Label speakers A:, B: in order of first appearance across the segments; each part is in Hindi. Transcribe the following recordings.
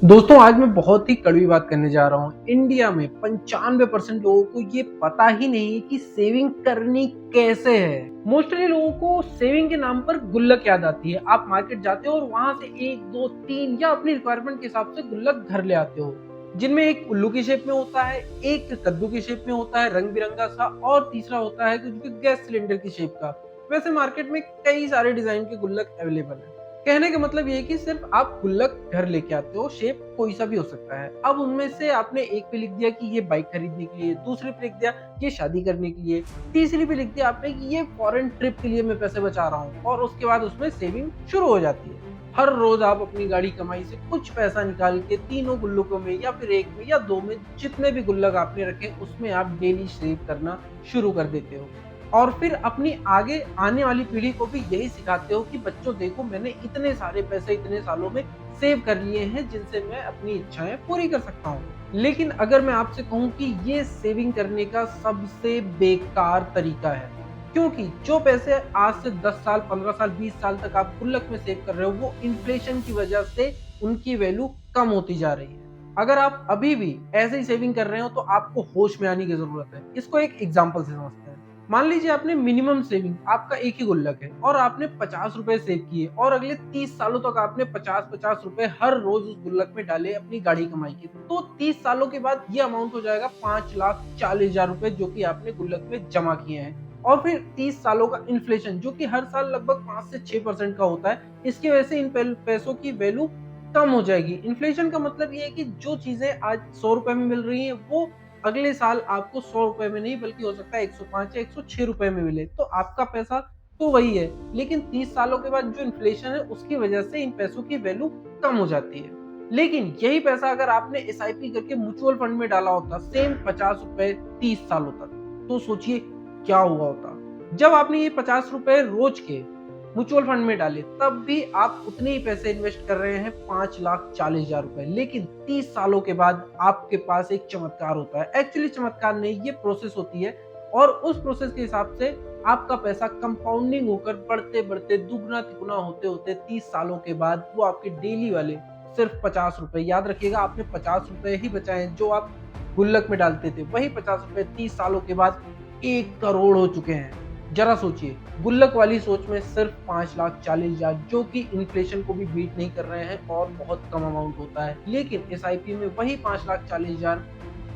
A: दोस्तों आज मैं बहुत ही कड़वी बात करने जा रहा हूँ। इंडिया में 95% लोगों को ये पता ही नहीं है कि सेविंग करनी कैसे है। मोस्टली लोगों को सेविंग के नाम पर गुल्लक याद आती है। आप मार्केट जाते हो और वहां से 1 2 3 या अपनी रिक्वायरमेंट के हिसाब से गुल्लक घर ले आते हो, जिनमें एक उल्लू की शेप में होता है, एक कद्दू की शेप में होता है रंग बिरंगा सा, और तीसरा होता है कुछ गैस सिलेंडर की शेप का। वैसे मार्केट में कई सारे डिजाइन के गुल्लक अवेलेबल है। कहने का मतलब ये है कि सिर्फ आप गुल्लक घर लेके आते हो, शेप कोई सा भी हो सकता है। अब उनमें से आपने एक पे लिख दिया कि ये बाइक खरीदने के लिए, दूसरे पे लिख दिया ये शादी करने के लिए, तीसरी पे लिख दिया आपने कि ये फॉरेन ट्रिप के लिए मैं पैसे बचा रहा हूँ, और उसके बाद उसमें सेविंग शुरू हो जाती है। हर रोज आप अपनी गाड़ी कमाई से कुछ पैसा निकाल के तीनों गुल्लकों में या फिर एक में या दो में, जितने भी गुल्लक आपने रखे उसमें आप डेली सेव करना शुरू कर देते हो। और फिर अपनी आगे आने वाली पीढ़ी को भी यही सिखाते हो कि बच्चों देखो, मैंने इतने सारे पैसे इतने सालों में सेव कर लिए हैं जिनसे मैं अपनी इच्छाएं पूरी कर सकता हूँ। लेकिन अगर मैं आपसे कहूँ कि ये सेविंग करने का सबसे बेकार तरीका है, क्योंकि जो पैसे आज से 10 साल 15 साल 20 साल तक आप गुल्लक में सेव कर रहे हो, वो इन्फ्लेशन की वजह से उनकी वैल्यू कम होती जा रही है। अगर आप अभी भी ऐसे ही सेविंग कर रहे हो तो आपको होश में आने की जरूरत है। इसको एक एग्जांपल से समझते हैं। मान लीजिए आपने मिनिमम सेविंग, आपका एक ही गुल्लक है और आपने 50 रुपए सेव किए, और अगले 30 सालों तक आपने 50-50 रुपए हर रोज उस गुल्लक में डाले अपनी गाड़ी कमाई के, तो 30 सालों के बाद ये अमाउंट हो जाएगा 5,40,000 रुपए, जो कि आपने गुल्लक में जमा किए हैं। और फिर 30 सालों का इन्फ्लेशन, जो कि हर साल लगभग 5 से 6% का होता है, इसकी वजह से इन पैसों की वैल्यू कम हो जाएगी। इन्फ्लेशन का मतलब ये है कि जो चीजें आज 100 रुपए में मिल रही हैं, वो अगले साल आपको 100 रुपए में नहीं, बल्कि हो सकता है 105 या 106 रुपए में मिले। तो आपका पैसा तो वही है, लेकिन 30 सालों के बाद जो इन्फ्लेशन है उसकी वजह से इन पैसों की वैल्यू कम हो जाती है। लेकिन यही पैसा अगर आपने एसआईपी करके म्यूचुअल फंड में डाला होता, सेम 50 रुपए 30 सालों तक, तो सोचिए क्या हुआ होता। जब आपने ये 50 रुपए रोज के म्यूचुअल फंड में डाले, तब भी आप उतने ही पैसे इन्वेस्ट कर रहे हैं, 5,40,000 रुपए। लेकिन 30 सालों के बाद आपके पास एक चमत्कार होता है। एक्चुअली चमत्कार नहीं, ये प्रोसेस होती है, और उस प्रोसेस के हिसाब से आपका पैसा कंपाउंडिंग होकर बढ़ते बढ़ते दुगना तिगुना होते होते 30 सालों के बाद वो आपके डेली वाले सिर्फ 50 रुपए, याद रखिएगा आपने 50 रुपए ही बचाए, जो आप गुल्लक में डालते थे, वही 50 रुपए 30 सालों के बाद 1 करोड़ हो चुके हैं। जरा सोचिए, गुल्लक वाली सोच में सिर्फ 5,40,000, जो कि इन्फ्लेशन को भी बीट नहीं कर रहे हैं और बहुत कम अमाउंट होता है, लेकिन एसआईपी में वही 5,40,000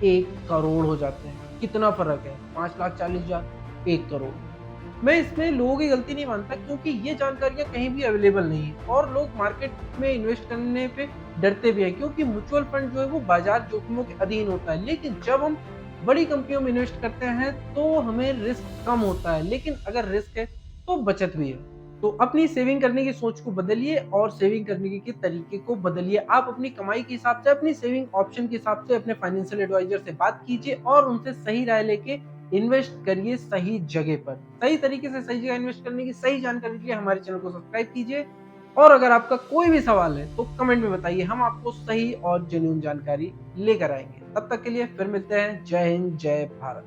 A: 1 करोड़ हो जाते हैं। कितना फर्क है, 5,40,000 1 करोड़। मैं इसमें लोगों की गलती नहीं मानता, क्योंकि ये जानकारियां कहीं भी अवेलेबल नहीं है और लोग मार्केट में इन्वेस्ट करने पे डरते भी हैं, क्योंकि म्यूचुअल फंड जो है वो बाजार जोखिमों के अधीन होता है। लेकिन जब हम बड़ी कंपनियों में इन्वेस्ट करते हैं तो हमें रिस्क कम होता है, लेकिन अगर रिस्क है तो बचत भी है। तो अपनी सेविंग करने की सोच को बदलिए और सेविंग करने के तरीके को बदलिए। आप अपनी कमाई के हिसाब से, अपनी सेविंग ऑप्शन के हिसाब से अपने फाइनेंशियल एडवाइजर से बात कीजिए और उनसे सही राय लेके इन्वेस्ट करिए सही जगह पर। सही तरीके से सही जगह इन्वेस्ट करने की सही जानकारी के लिए हमारे चैनल को सब्सक्राइब कीजिए, और अगर आपका कोई भी सवाल है तो कमेंट में बताइए, हम आपको सही और जेन्युइन जानकारी लेकर आएंगे। तब तक के लिए फिर मिलते हैं। जय हिंद, जय भारत।